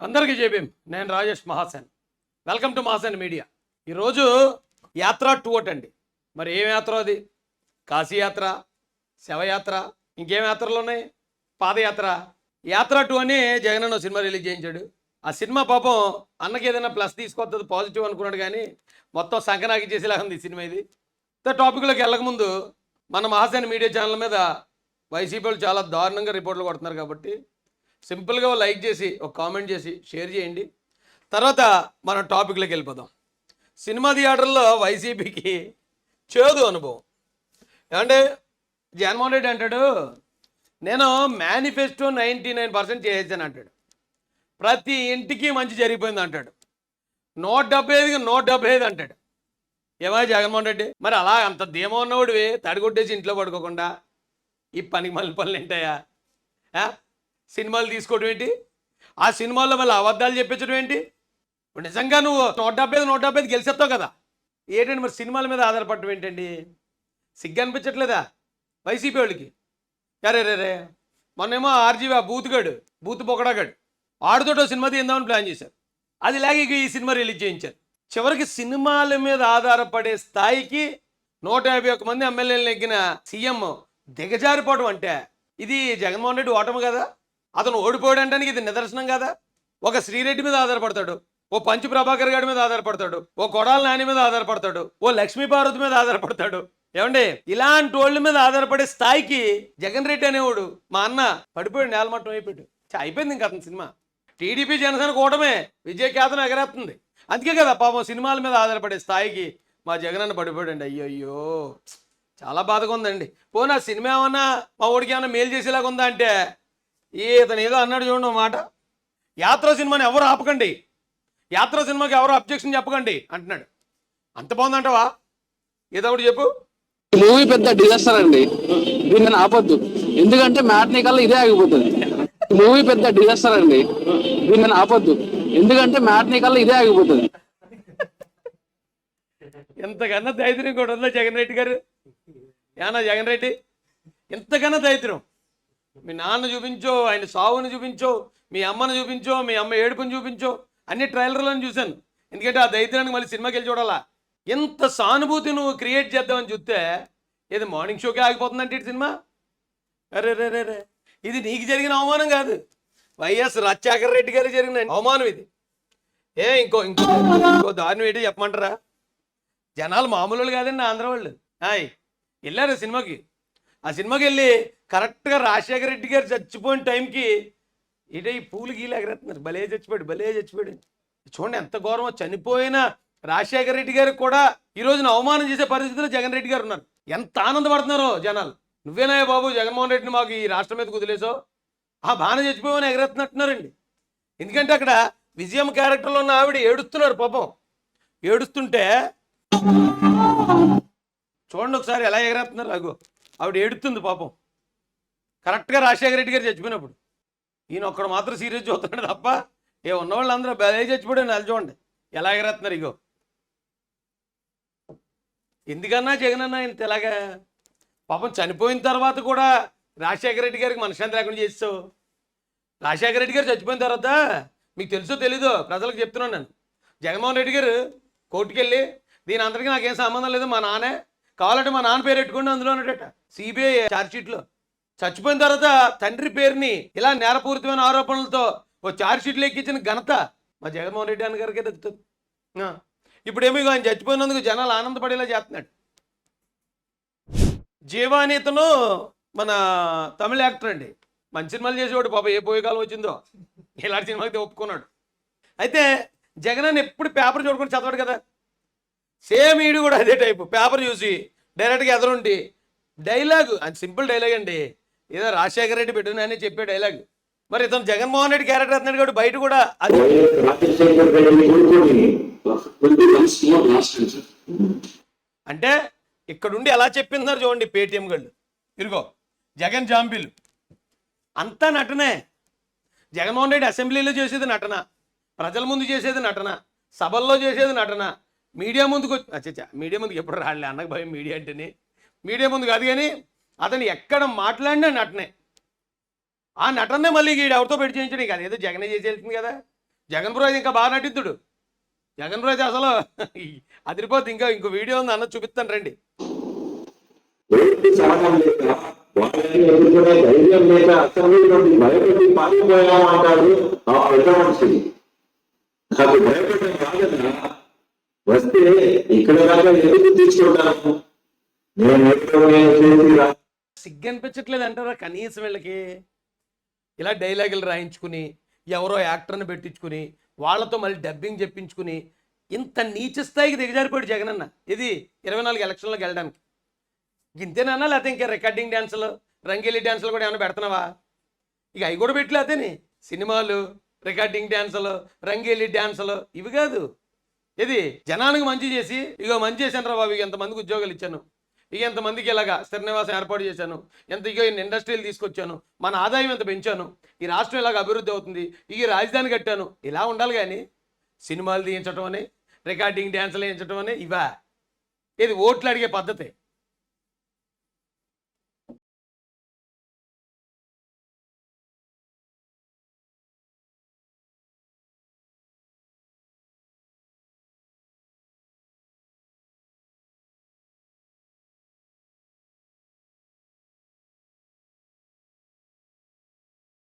అందరికీ జేబీఎం. నేను Rajesh Mahasen. Welcome to Mahasen media. ఈరోజు యాత్ర 2 అండి. మరి ఏం యాత్ర అది? కాశీ యాత్ర, శవయాత్ర, ఇంకేం యాత్రలు ఉన్నాయి? పాదయాత్ర. యాత్ర 2 అని జగన్ అన్న సినిమా రిలీజ్ చేయించాడు. ఆ సినిమా పాపం అన్నకి ఏదైనా ప్లస్ తీసుకొస్తుంది, పాజిటివ్ అనుకున్నాడు, కానీ మొత్తం సంకనాకి చేసేలా ఉంది ఈ సినిమా. ఇది టాపిక్లోకి వెళ్ళకముందు మన మహాసేన్ మీడియా ఛానల్ మీద వైసీపీ వాళ్ళు చాలా దారుణంగా రిపోర్ట్లు కొడుతున్నారు కాబట్టి సింపుల్గా లైక్ చేసి ఒక కామెంట్ చేసి షేర్ చేయండి. తర్వాత మనం టాపిక్లోకి వెళ్ళిపోదాం. సినిమా థియేటర్లో వైసీపీకి చేదు అనుభవం. ఏమంటే జగన్మోహన్ రెడ్డి అంటాడు, నేను మేనిఫెస్టో 99% చేసేసాను అంటాడు. ప్రతి ఇంటికి మంచి జరిగిపోయింది అంటాడు. 175కి 175 అంటాడు. ఏమో జగన్మోహన్ రెడ్డి, మరి అలా అంత ధీమా ఉన్నవాడివి తడిగొట్టేసి ఇంట్లో పడుకోకుండా ఈ పనికి మళ్ళీ పనులు ఏంటాయా? సినిమాలు తీసుకోవడం ఏంటి? ఆ సినిమాల్లో మళ్ళీ అబద్ధాలు చెప్పించడం ఏంటి? ఇప్పుడు నిజంగా నువ్వు 175 గెలిచేస్తావు కదా, ఏంటండి మరి సినిమాల మీద ఆధారపడటం ఏంటండి? సిగ్గు అనిపించట్లేదా వైసీపీ వాళ్ళకి? రే మొన్నేమో ఆర్జీవి ఆ బూత్ పొగడాగాడు, ఆడుతోటో సినిమా తీద్దామని ప్లాన్ చేశారు. అది లాగి ఈ సినిమా రిలీజ్ చేయించారు. చివరికి సినిమాల మీద ఆధారపడే స్థాయికి 151 మంది ఎమ్మెల్యేలు ఎక్కిన సీఎం దిగజారిపోవడం అంటే ఇది జగన్మోహన్ రెడ్డి ఓటమి కదా? అతను ఓడిపోయాడంటానికి ఇది నిదర్శనం కదా? ఒక శ్రీరెడ్డి మీద ఆధారపడతాడు, ఓ పంచు ప్రభాకర్ గారి మీద ఆధారపడతాడు, ఓ కొడాల నాని మీద ఆధారపడతాడు, ఓ లక్ష్మీపార్వతి మీద ఆధారపడతాడు. ఏమండి, ఇలాంటి వాళ్ళ మీద ఆధారపడే స్థాయికి జగన్ రెడ్డి అనేవాడు మా అన్న పడిపోయాడు, నేలమట్టం అయిపోయాడు. అయిపోయింది ఇంకా అతని సినిమా. టీడీపీ జనసేన కూటమే విజయకేతనం ఎగరేస్తుంది. అందుకే కదా పాపం సినిమాల మీద ఆధారపడే స్థాయికి మా జగన్ అన్న పడిపోయాడండి. అయ్యో చాలా బాధగా ఉందండి. పోనా సినిమా ఏమన్నా మా ఊడికి ఏమన్నా మేలు చేసేలాగా ఉందా అంటే, ఇతను ఏదో అన్నాడు చూడండి మాట, యాత్ర సినిమాని ఎవరు ఆపకండి, యాత్ర సినిమాకి ఎవరు అబ్జెక్షన్ చెప్పకండి అంటున్నాడు. అంత బాగుందంటావా? ఏదో ఒకటి చెప్పు. మూవీ పెద్ద డిజాస్టర్ అండి, దీన్ని ఆపొద్దు, ఎందుకంటే మ్యాట్నీ కల్లా ఇదే ఆగిపోతుంది. మూవీ పెద్ద డిజాస్టర్ అండి, దీన్ని ఆపొద్దు, ఎందుకంటే మ్యాట్నీ కల్లా ఇదే ఆగిపోతుంది. ఎంతకన్నా ధైర్యం కూడా ఉందా జగన్ రెడ్డి గారు? ఏనా జగన్ రెడ్డి, ఎంతకన్నా ధైర్యం? మీ నాన్న చూపించో, ఆయన సావుని చూపించో, మీ అమ్మను చూపించో, మీ అమ్మ ఏడుపుని చూపించో, అన్ని ట్రైలర్లను చూశాను. ఎందుకంటే ఆ ధైర్యానికి మళ్ళీ సినిమాకి వెళ్ళి చూడాలా. ఎంత సానుభూతి నువ్వు క్రియేట్ చేద్దామని చూస్తే ఇది మార్నింగ్ షోకే ఆగిపోతుందంటే ఇటు సినిమా. రే ఇది నీకు జరిగిన అవమానం కాదు, వైఎస్ రాజశేఖర రెడ్డి గారికి జరిగిన అవమానం ఇది. ఇంకో ఇంకో ఇంకో దారుణం ఏంటి చెప్పమంటారా? జనాలు మామూలు కాదండి, ఆంధ్ర వాళ్ళు వెళ్ళారు సినిమాకి. ఆ సినిమాకి వెళ్ళి కరెక్ట్గా రాజశేఖర రెడ్డి గారు చచ్చిపోయిన టైంకి ఈ పూలు గీలు ఎగరేస్తున్నారు. భలే చచ్చిపోయాడు. చూడండి ఎంత గౌరవం. చనిపోయిన రాజశేఖర రెడ్డి గారికి కూడా ఈ రోజున అవమానం చేసే పరిస్థితిలో జగన్ రెడ్డి గారు ఉన్నారు. ఎంత ఆనందపడుతున్నారో జనాలు. నువ్వేనా బాబు జగన్మోహన్ రెడ్డిని మాకు ఈ రాష్ట్రం మీద కుదిలేసో, ఆ బాణ చచ్చిపోయామని ఎగరేస్తున్నట్టున్నారండి. ఎందుకంటే అక్కడ విజయం క్యారెక్టర్లో ఉన్న ఆవిడ ఏడుస్తున్నారు పాపం. ఏడుస్తుంటే చూడండి ఒకసారి ఎలా ఎగరేస్తున్నారు. అగో ఆవిడ ఏడుస్తుంది పాపం, కరెక్ట్గా రాజశేఖర రెడ్డి గారు చచ్చిపోయినప్పుడు. ఈయన ఒక్కడు మాత్రం సీరియస్ చూస్తున్నాడు తప్ప ఉన్నవాళ్ళు అందరూ బలే చచ్చిపోయాడు. నెల చూడండి ఎలా ఎగరేస్తున్నారు. ఇగో ఎందుకన్నా జగన్ అన్న ఇంత ఎలాగా పాపం చనిపోయిన తర్వాత కూడా రాజశేఖర రెడ్డి గారికి మనశ్శాంతి లేకుండా చేస్తావు. రాజశేఖర రెడ్డి గారు చచ్చిపోయిన తర్వాత మీకు తెలుసో తెలీదో ప్రజలకు చెప్తున్నాను నేను, జగన్మోహన్ రెడ్డి గారు కోర్టుకెళ్ళి దీని అందరికీ నాకేం సంబంధం లేదు, మా నాన్నే కావాలంటే మా నాన్న పేరు పెట్టుకోండి అందులో ఉన్నట సిబిఐ ఛార్జ్షీట్లో. చచ్చిపోయిన తర్వాత తండ్రి పేరుని ఇలా నేరపూరితమైన ఆరోపణలతో ఓ ఛార్జ్షీట్లు ఎక్కించిన ఘనత మా జగన్మోహన్ రెడ్డి అన్న గారికి దక్కుతుంది. ఇప్పుడేమో ఆయన చచ్చిపోయినందుకు జనాలు ఆనందపడేలా చేస్తున్నాడు. జీవానీతను మన తమిళ యాక్టర్ అండి, మంచి సినిమాలు చేసేవాడు పాప. ఏ పోయే కాలం వచ్చిందో ఇలాంటి సినిమాకి ఒప్పుకున్నాడు. అయితే జగన్ అన్న ఎప్పుడు పేపర్ చూడకుండా చదవడు కదా, సేమ్ ఈడు కూడా అదే టైపు. పేపర్ చూసి డైరెక్ట్గా ఎదురుండి డైలాగు, అది సింపుల్ డైలాగ్ అండి, ఏదో రాజశేఖర రెడ్డి పెట్టిన అని చెప్పే డైలాగ్. మరి ఇతను జగన్మోహన్ రెడ్డి క్యారెక్టర్ అతను కాబట్టి బయట కూడా అది అంటే ఇక్కడుండి ఎలా చెప్పిందన్నారు చూడండి పేటీఎం గళ్ళు. ఇరుగో జగన్ జాంబీలు అంతా నటనే. జగన్మోహన్ రెడ్డి అసెంబ్లీలో చేసేది నటన, ప్రజల ముందు చేసేది నటన, సభల్లో చేసేది నటన, మీడియా ముందుకు మీడియా ముందుకు ఎప్పుడు రాలే అన్నకు భయం మీడియా అంటేనే. మీడియా ముందు కాదు కానీ అతను ఎక్కడ మాట్లాడినా నటనే. ఆ నటనే మళ్ళీ ఎవరితో పెట్టి చేయించడం కాదు, ఏదో జగనే చేసి వెళ్తుంది కదా. జగన్ బ్రో అయితే ఇంకా బాగా నటిద్దుడు. జగన్ బ్రో అయితే అసలు అదిరిపోద్ది. ఇంకో వీడియో ఉంది అన్న, చూపిస్తాను రండి. సహనం లేక వాళ్ళని ఎదుర్కొనే ధైర్యం లేక అసెంబ్లీ నుండి భయపడి పారిపోయాం అంటాడు ఆ పెద్ద మనిషి. నాకు భయపడడం కాదన్నా, వస్తే ఇక్కడ దాకా ఎందుకు తీసుకుంటాను, నేను చేసి సిగ్గు అనిపించట్లేదు అంటారా కనీసం వీళ్ళకి? ఇలా డైలాగులు రాయించుకుని ఎవరో యాక్టర్ని పెట్టించుకుని వాళ్ళతో మళ్ళీ డబ్బింగ్ చెప్పించుకుని ఇంత నీచ స్థాయికి దిగజారిపోయాడు జగన్ అన్న. ఇది 24 ఎలక్షన్లోకి వెళ్ళడానికి. ఇంతేనన్నా, లేకపోతే ఇంకా రికార్డింగ్ డ్యాన్సులు, రంగేలి డ్యాన్సులు కూడా ఏమైనా పెడుతున్నావా? ఇక అవి కూడా పెట్టలేదేని. సినిమాలు, రికార్డింగ్ డ్యాన్సులు, రంగేలి డ్యాన్సులు ఇవి కాదు. ఇది జనానికి మంచి చేసి, ఇగో మంచి చేశాను రా బాబు, ఎంతమందికి ఉద్యోగాలు ఇచ్చాను, ఇక ఎంతమందికి ఇలాగా స్థిర నివాసం ఏర్పాటు చేశాను, ఇగో ఇన్ని ఇండస్ట్రీలు తీసుకొచ్చాను, మన ఆదాయం ఎంత పెంచాను, ఈ రాష్ట్రం ఇలాగ అభివృద్ధి అవుతుంది, ఈ రాజధాని కట్టాను, ఇలా ఉండాలి. కానీ సినిమాలు తీయించడం అని, రికార్డింగ్ డ్యాన్సులు వేయించడం అని ఇవా? ఇది ఓట్లు అడిగే పద్ధతి.